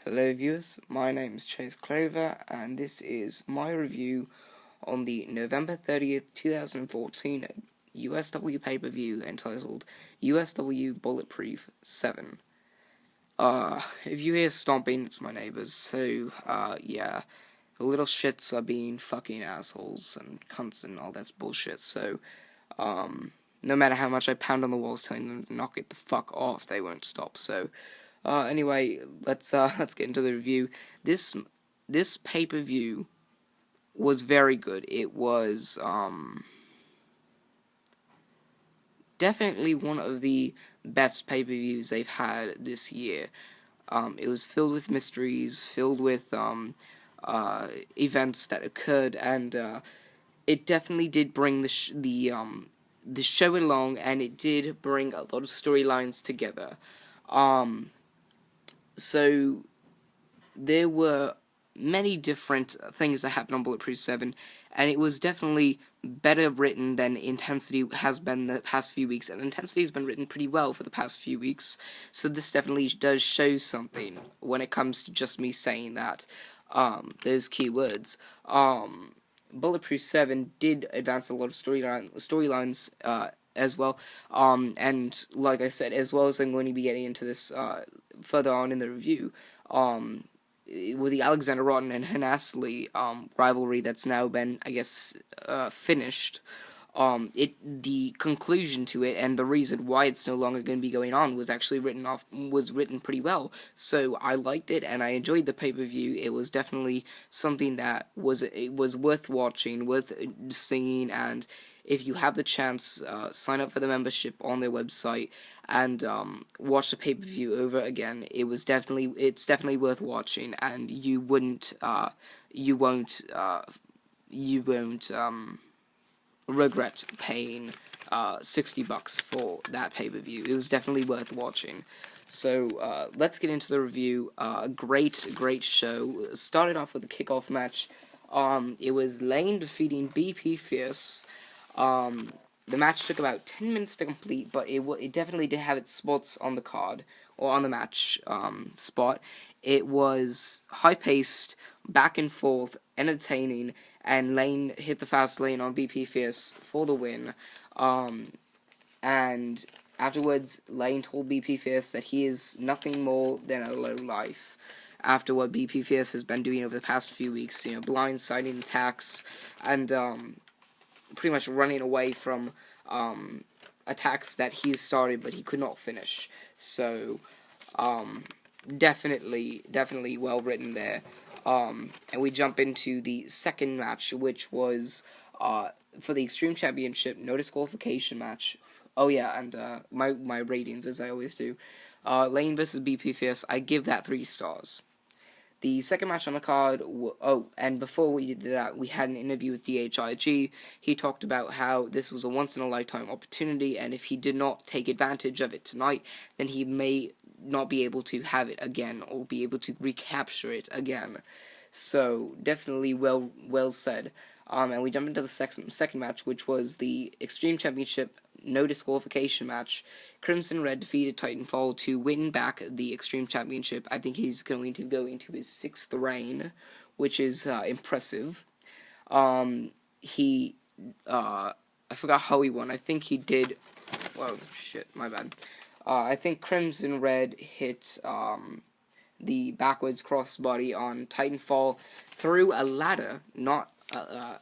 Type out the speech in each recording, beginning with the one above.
Hello viewers, my name is Chase Clover and this is my review on the November 30th, 2014 USW pay-per-view entitled USW Bullet Proof VII. If you hear stomping, it's my neighbors, so, yeah, the little shits are being fucking assholes and cunts and all that bullshit, so, no matter how much I pound on the walls telling them to knock it the fuck off, they won't stop, so... Anyway, let's get into the review. This pay-per-view was very good. It was definitely one of the best pay-per-views they've had this year. It was filled with mysteries, filled with events that occurred, and it definitely did bring the show along, and it did bring a lot of storylines together. So, there were many different things that happened on Bullet Proof VII, and it was definitely better written than Intensity has been the past few weeks, and Intensity has been written pretty well for the past few weeks, so this definitely does show something when it comes to just me saying that, those keywords. Bullet Proof VII did advance a lot of storylines, as well, and like I said, as well as I'm going to be getting into this further on in the review, with the Alexander Rotten and Hanasley rivalry that's now been, I guess, finished. The conclusion to it and the reason why it's no longer going to be going on was actually written pretty well. So I liked it and I enjoyed the pay-per-view. It was definitely something that was worth watching, worth seeing, and if you have the chance, sign up for the membership on their website and watch the pay-per-view over again. It's definitely worth watching, and you won't regret paying $60 for that pay-per-view. It was definitely worth watching. So let's get into the review. Great show. Started off with a kickoff match. It was Lane defeating BP Fierce. The match took about 10 minutes to complete, but it definitely did have its spots on the card, or on the match spot. It was high-paced, back and forth, entertaining, and Lane hit the fast lane on BP Fierce for the win. And afterwards, Lane told BP Fierce that he is nothing more than a lowlife. After what BP Fierce has been doing over the past few weeks, blindsiding attacks, and pretty much running away from attacks that he started but he could not finish. So, definitely well written there. And we jump into the second match, which was for the Extreme Championship no disqualification match. Oh yeah, and my ratings, as I always do. Lane vs. BP Fierce, I give that 3 stars. The second match on the card, and before we did that, we had an interview with DHIG. He talked about how this was a once-in-a-lifetime opportunity, and if he did not take advantage of it tonight, then he may not be able to have it again, or be able to recapture it again. So, definitely well said. And we jump into the second match, which was the Extreme Championship no disqualification match. Crimson Red defeated Titanfall to win back the Extreme Championship. I think he's going to go into his 6th reign, which is impressive. I forgot how he won. I think he did... Whoa, shit, my bad. I think Crimson Red hit the backwards crossbody on Titanfall through a ladder, not...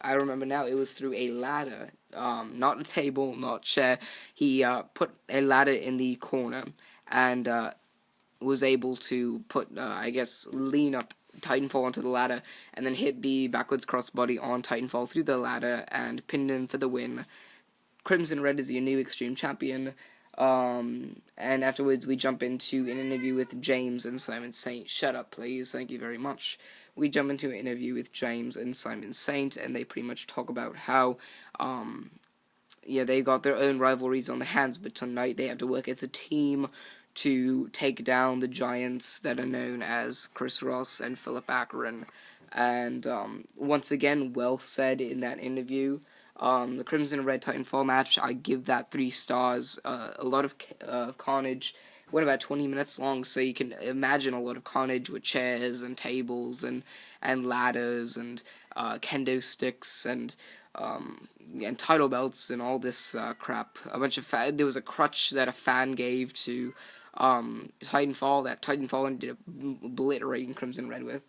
I remember now, it was through a ladder, not a table, not a chair. He put a ladder in the corner and was able to put, lean up Titanfall onto the ladder and then hit the backwards crossbody on Titanfall through the ladder and pinned him for the win. Crimson Red is your new Extreme Champion. And afterwards we jump into an interview with James and Simon Saint. Shut up, please. Thank you very much. We jump into an interview with James and Simon Saint, and they pretty much talk about how, they got their own rivalries on their hands, but tonight they have to work as a team to take down the giants that are known as Chris Ross and Philip Akron. And, once again, well said in that interview. The Crimson Red Titanfall match, I give that 3 stars. A lot of carnage, went about 20 minutes long, so you can imagine a lot of carnage with chairs and tables and ladders and kendo sticks and title belts and all this crap. A bunch of there was a crutch that a fan gave to Titanfall that Titanfall ended up obliterating Crimson Red with.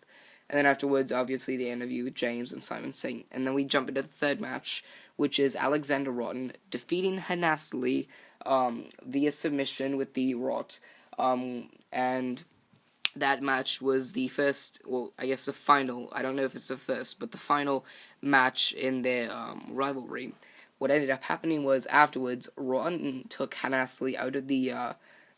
And then afterwards, obviously, the interview with James and Simon Saint. And then we jump into the third match, which is Alexander Rotten defeating Hanasli via submission with the Rot. And that match was the first, well, I guess the final, I don't know if it's the first, but the final match in their rivalry. What ended up happening was afterwards, Rotten took Hanasli out of the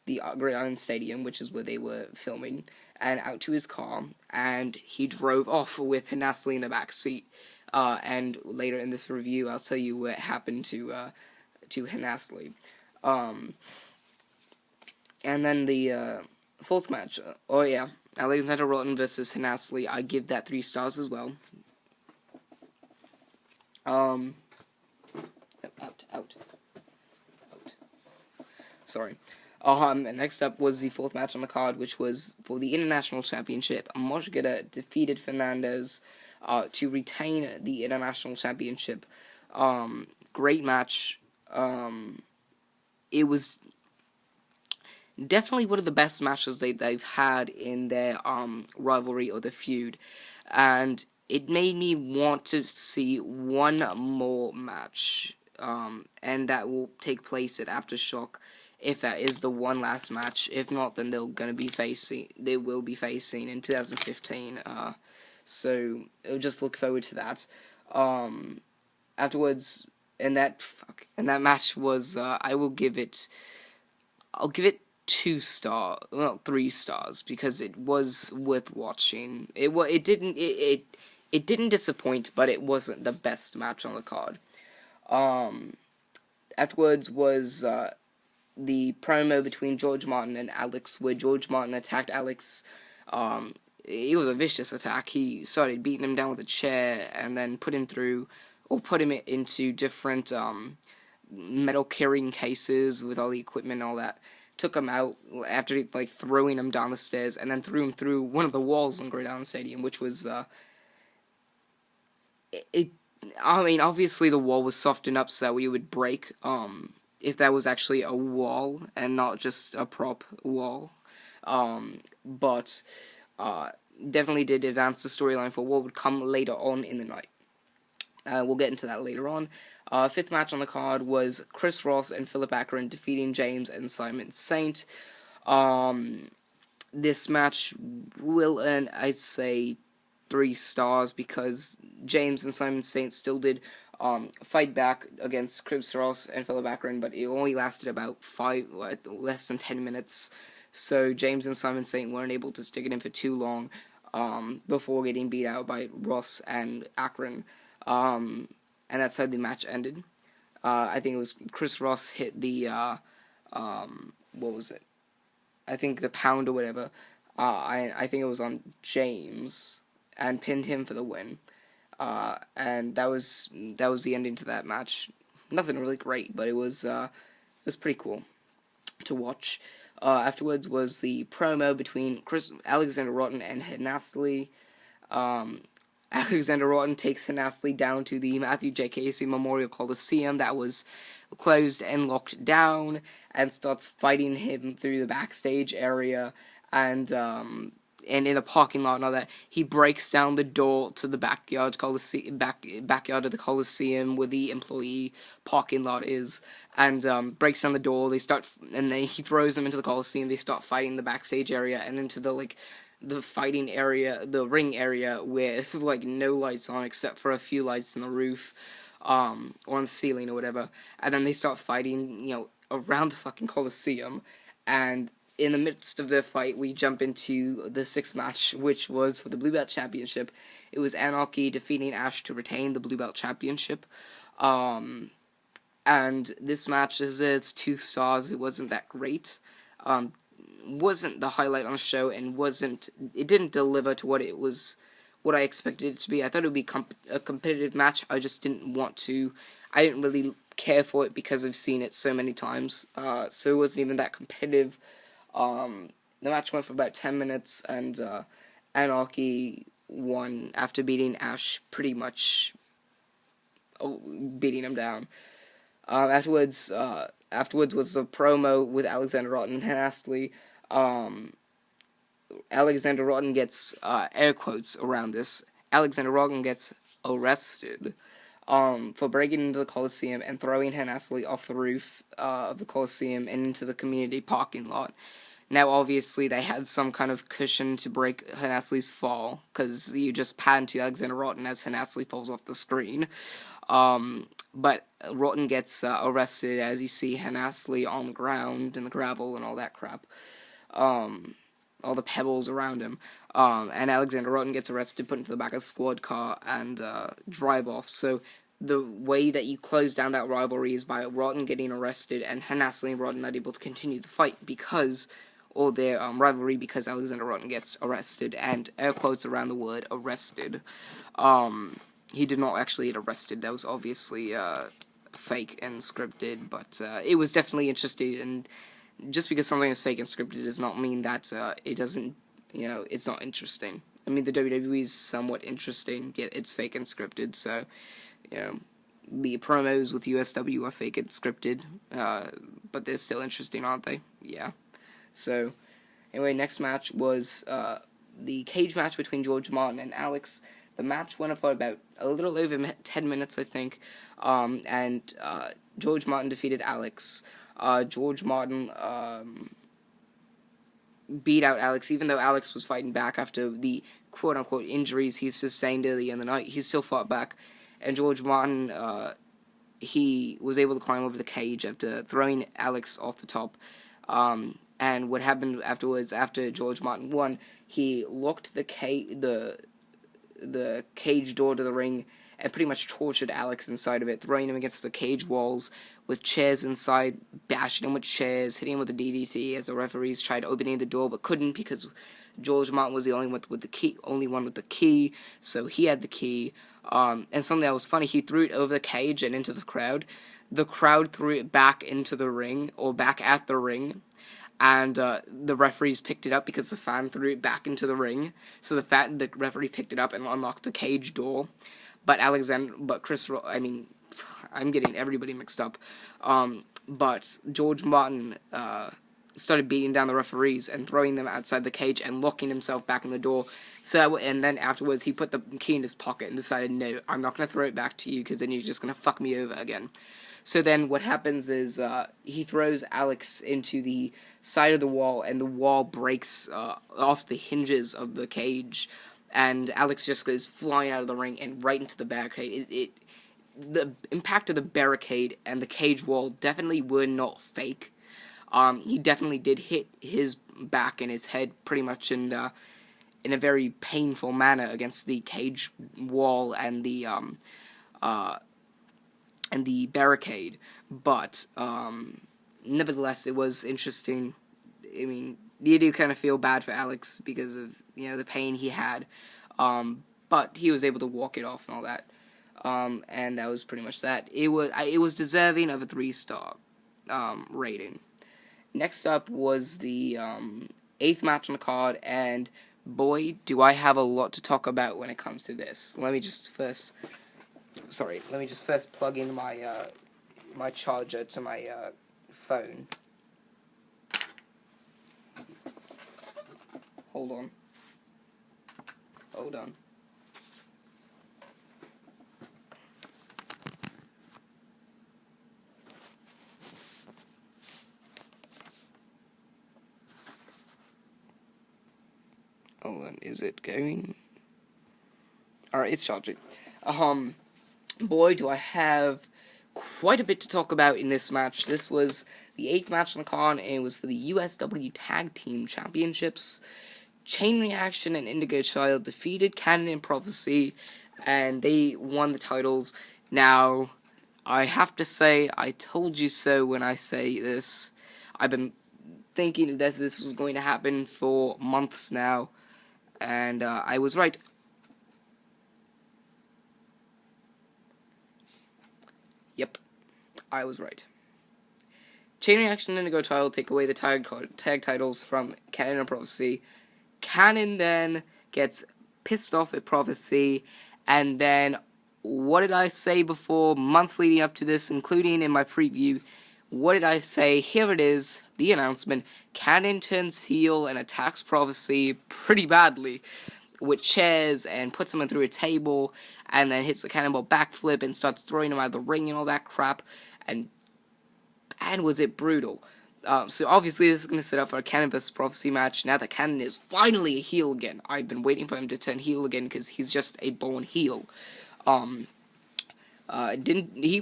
Gridiron Stadium, which is where they were filming, and out to his car, and he drove off with Hanasli in the back seat. And later in this review, I'll tell you what happened to Hanasli. And then the fourth match. Alexander Rotten versus Hanasli. I give that 3 stars as well. Out. Sorry. And next up was the fourth match on the card, which was for the International Championship. Moshgeda defeated Fernandez to retain the International Championship. Great match. It was definitely one of the best matches they've had in their rivalry or the feud. And it made me want to see one more match. And that will take place at Aftershock, if that is the one last match. If not, then they will be facing in 2015. So just look forward to that. Afterwards, and that match was I'll give it 3 stars, because it was worth watching. It didn't disappoint, but it wasn't the best match on the card. Afterwards was the promo between George Martin and Alex, where George Martin attacked Alex. It was a vicious attack. He started beating him down with a chair, and then put him into different metal carrying cases with all the equipment and all that. Took him out after throwing him down the stairs, and then threw him through one of the walls in Gridiron Stadium, which was obviously the wall was softened up so that we would break. If that was actually a wall and not just a prop wall. But definitely did advance the storyline for what would come later on in the night. We'll get into that later on. Fifth match on the card was Chris Ross and Philip Akron defeating James and Simon Saint. This match will earn, I'd say, 3 stars, because James and Simon Saint still did fight back against Chris Ross and Philip Akron, but it only lasted about less than 10 minutes. So James and Simon Saint weren't able to stick it in for too long before getting beat out by Ross and Akron. And that's how the match ended. I think it was Chris Ross hit the what was it? I think the pound or whatever. I think it was on James and pinned him for the win. And that was the ending to that match. Nothing really great, but it was pretty cool to watch. Afterwards was the promo between Alexander Rotten and Hanasli. Alexander Rotten takes Hanasli down to the Matthew J. Casey Memorial Coliseum that was closed and locked down, and starts fighting him through the backstage area, and in the parking lot and all that. He breaks down the door to the backyard of the Coliseum where the employee parking lot is, and breaks down the door. He throws them into the Coliseum. They start fighting in the backstage area and into the fighting area, the ring area, with no lights on except for a few lights on the roof, or on the ceiling or whatever. And then they start fighting, around the fucking Coliseum. And in the midst of the fight, we jump into the 6th match, which was for the Blue Belt Championship. It was Anarchy defeating Ash to retain the Blue Belt Championship. And this match it's 2 stars. It wasn't that great. Wasn't the highlight on the show, and it didn't deliver to what I expected it to be. I thought it would be a competitive match. I just didn't really care for it because I've seen it so many times. So it wasn't even that competitive. The match went for about 10 minutes, and Anarchy won after beating Ash pretty much, beating him down. Afterwards was the promo with Alexander Rotten and Astley. Alexander Rotten gets, air quotes around this, Alexander Rotten gets arrested for breaking into the Coliseum and throwing Astley off the roof of the Coliseum and into the community parking lot. Now, obviously, they had some kind of cushion to break Astley's fall, because you just pan to Alexander Rotten as Astley falls off the screen. But Rotten gets arrested as you see Astley on the ground, in the gravel, and all that crap. All the pebbles around him. And Alexander Rotten gets arrested, put into the back of a squad car, and drive off. So the way that you close down that rivalry is by Rotten getting arrested, and Astley and Rotten not able to continue the fight because, or their rivalry, because Alexander Rotten gets arrested, and air quotes around the word arrested. He did not actually get arrested. That was obviously fake and scripted, but it was definitely interesting. And just because something is fake and scripted does not mean that it doesn't, it's not interesting. I mean, the WWE is somewhat interesting, yet it's fake and scripted. So, the promos with USW are fake and scripted, but they're still interesting, aren't they? Yeah. So, anyway, next match was the cage match between George Martin and Alex. The match went on for about a little over 10 minutes, I think, and George Martin defeated Alex. George Martin beat out Alex, even though Alex was fighting back after the quote-unquote injuries he sustained early in the night. He still fought back, and George Martin, he was able to climb over the cage after throwing Alex off the top. And what happened afterwards, after George Martin won, he locked the cage door to the ring and pretty much tortured Alex inside of it, throwing him against the cage walls with chairs inside, bashing him with chairs, hitting him with a DDT as the referees tried opening the door but couldn't because George Martin was the only one with the key, so he had the key. And something that was funny, he threw it over the cage and into the crowd. The crowd threw it back into the ring, or back at the ring, and the referees picked it up because the fan threw it back into the ring. So the referee picked it up and unlocked the cage door. But I'm getting everybody mixed up. But George Martin started beating down the referees and throwing them outside the cage and locking himself back in the door. And then afterwards, he put the key in his pocket and decided, no, I'm not going to throw it back to you because then you're just going to fuck me over again. So then what happens is he throws Alex into the side of the wall, and the wall breaks off the hinges of the cage, and Alex just goes flying out of the ring and right into the barricade. The impact of the barricade and the cage wall definitely were not fake. He definitely did hit his back and his head pretty much in a very painful manner against the cage wall and the barricade, but nevertheless, it was interesting. I mean, you do kind of feel bad for Alex because of the pain he had, but he was able to walk it off and all that, and that was pretty much that. It was deserving of a 3-star rating. Next up was the 8th match on the card, and boy, do I have a lot to talk about when it comes to this. Let me just first plug in my my charger to my phone. Hold on. Hold on, is it going? Alright, it's charging. Boy, do I have quite a bit to talk about in this match. This was the 8th match on the card, and it was for the USW Tag Team Championships. Chain Reaction and Indigo Child defeated Canon and Prophecy, and they won the titles. Now, I have to say, I told you so when I say this. I've been thinking that this was going to happen for months now, and I was right. Yep, I was right. Chain Reaction and Indigo Child take away the tag titles from Canon and Prophecy. Canon then gets pissed off at Prophecy, and then, what did I say before, months leading up to this, including in my preview? What did I say? Here it is, the announcement. Canon turns heel and attacks Prophecy pretty badly with chairs and puts him through a table, and then hits the cannonball backflip and starts throwing him out of the ring and all that crap, and was it brutal. So obviously this is going to set up for a Canon vs. Prophecy match, now that Canon is finally a heel again. I've been waiting for him to turn heel again, because he's just a born heel. He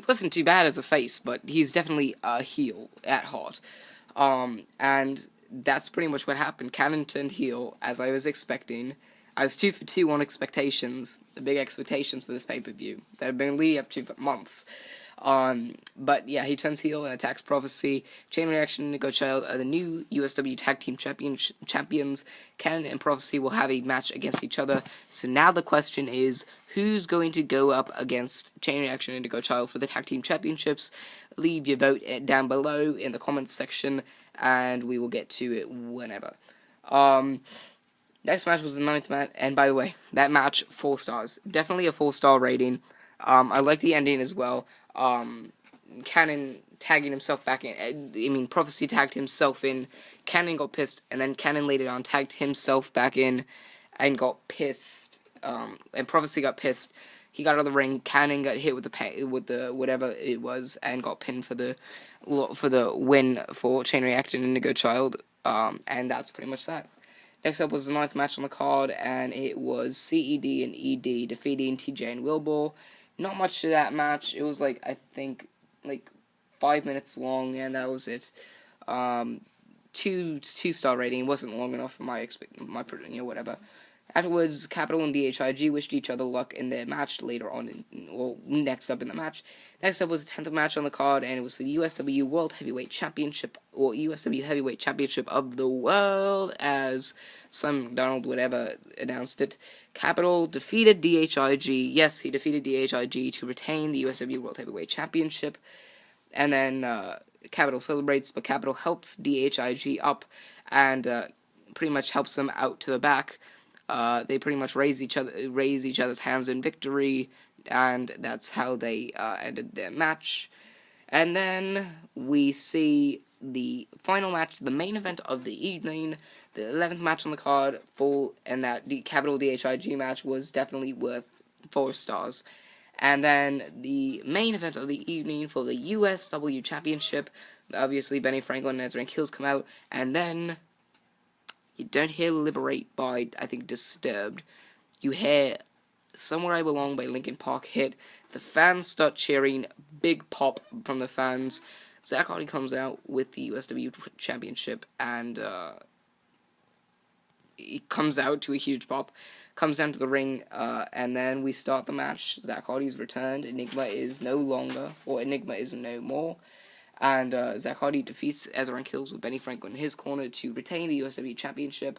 wasn't too bad as a face, but he's definitely a heel at heart. And that's pretty much what happened. Canon turned heel, as I was expecting. I was 2 for 2 on expectations, the big expectations for this pay-per-view that have been leading up to for months. But yeah, he turns heel and attacks Prophecy. Chain Reaction and Indigo Child are the new USW Tag Team Champions. Canon and Prophecy will have a match against each other. So now the question is, who's going to go up against Chain Reaction and Indigo Child for the Tag Team Championships? Leave your vote down below in the comments section, and we will get to it whenever. Next match was the 9th match, and by the way, that match, 4 stars. Definitely a 4-star rating. I like the ending as well. Canon tagging himself back in, Prophecy tagged himself in, Canon got pissed, and then Canon later on tagged himself back in, and got pissed, and Prophecy got pissed. He got out of the ring, Canon got hit with the whatever it was, and got pinned for the win for Chain Reaction and Indigo Child, and that's pretty much that. Next up was the 9th match on the card, and it was CED and ED defeating TJ and Wilbur. Not much to that match. It was I think 5 minutes long, and that was it. 2-star rating. It wasn't long enough for my whatever. Afterwards, Capital and DHIG wished each other luck in their match later on, next up in the match. Next up was the 10th match on the card, and it was for the USW World Heavyweight Championship, or USW Heavyweight Championship of the World, as Sam McDonald, whatever, announced it. Capital defeated DHIG. Yes, he defeated DHIG to retain the USW World Heavyweight Championship. And then Capital celebrates, but Capital helps DHIG up and pretty much helps them out to the back. They pretty much raise each other's hands in victory, and that's how they ended their match. And then we see the final match, the main event of the evening, the 11th match on the card, and that the Capital DHIG match was definitely worth 4 stars. And then the main event of the evening for the USW Championship, obviously Benny Franklin and Ezra Kills come out, and then you don't hear Liberate by, I think, Disturbed. You hear Somewhere I Belong by Linkin Park hit. The fans start cheering. Big pop from the fans. Zack Hardy comes out with the USW Championship, and he comes out to a huge pop. Comes down to the ring, and then we start the match. Zack Hardy's returned. Enigma is no longer, or Enigma is no more. And Zack Hardy defeats Ezra and Kills with Benny Franklin in his corner to retain the USW Championship.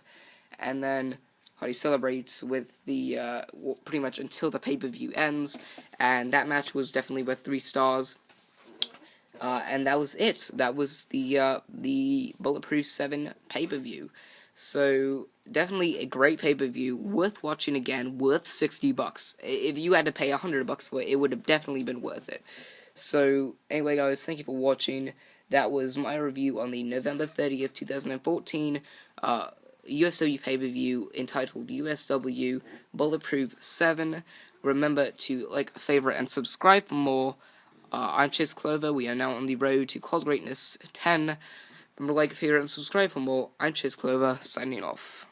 And then Hardy celebrates with the pretty much until the pay-per-view ends. And that match was definitely worth 3 stars. And that was it. That was the Bullet Proof VII pay-per-view. So definitely a great pay-per-view, worth watching again, worth $60. If you had to pay $100 for it, it would have definitely been worth it. So, anyway guys, thank you for watching. That was my review on the November 30th, 2014 USW pay-per-view entitled USW Bullet Proof VII. Remember to like, favorite, and subscribe for more. I'm Chase Clover. We are now on the road to Called Greatness 10. Remember to like, favorite, and subscribe for more. I'm Chase Clover, signing off.